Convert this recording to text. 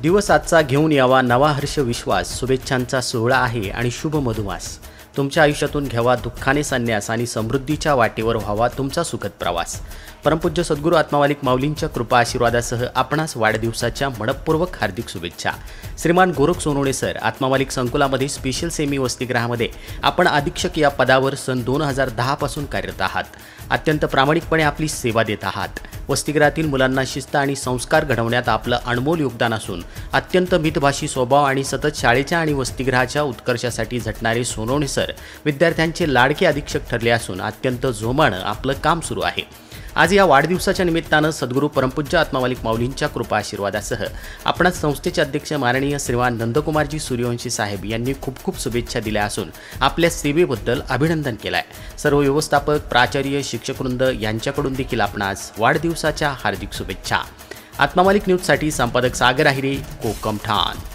दिवस आजचा घेऊन यावा नवा हर्ष विश्वास, शुभेच्छांचा सोहळा आहे आणि शुभ मधुमास. तुमच्या आयुष्यातून घ्यावा दुःखाने संन्यास आणि समृद्धीच्या वाटेवर व्हावा तुमचा सुखद प्रवास. परमपूज्य सद्गुरू आत्मामालिक माऊलींच्या कृपा आशीर्वादासह आपणास वाढदिवसाच्या मनपूर्वक हार्दिक शुभेच्छा. श्रीमान गोरख सोनवणे सर, आत्मामालिक संकुलामध्ये स्पेशल सेमी वसतिगृहामध्ये आपण अधीक्षक या पदावर सन 2010 पासून कार्यरत आहात. अत्यंत प्रामाणिकपणे आपली सेवा देत आहात. वसतिगृहातील मुलांना शिस्त आणि संस्कार घडवण्यात आपलं अनमोल योगदान असून अत्यंत मितभाषी स्वभाव आणि सतत शाळेच्या आणि वसतिगृहाच्या उत्कर्षासाठी झटणारे सोनवणे सर विद्यार्थ्यांचे लाडके अधीक्षक ठरले असून अत्यंत जोमानं आपलं काम सुरू आहे. आज या वाढदिवसाच्या निमित्तानं सद्गुरू परमपूज्य आत्मामालिक माऊलींच्या कृपा आशीर्वादासह आपणास संस्थेचे अध्यक्ष माननीय श्रीमान नंदकुमारजी सूर्यवंशी साहेब यांनी खूप खूप शुभेच्छा दिल्या असून आपल्या सेवेबद्दल अभिनंदन केलं आहे. सर्व व्यवस्थापक, प्राचार्य, शिक्षकवृंद यांच्याकडून देखील आपणास वाढदिवसाच्या हार्दिक शुभेच्छा. आत्मामालिक न्यूजसाठी संपादक सागर आहिरे, कोकम ठाण.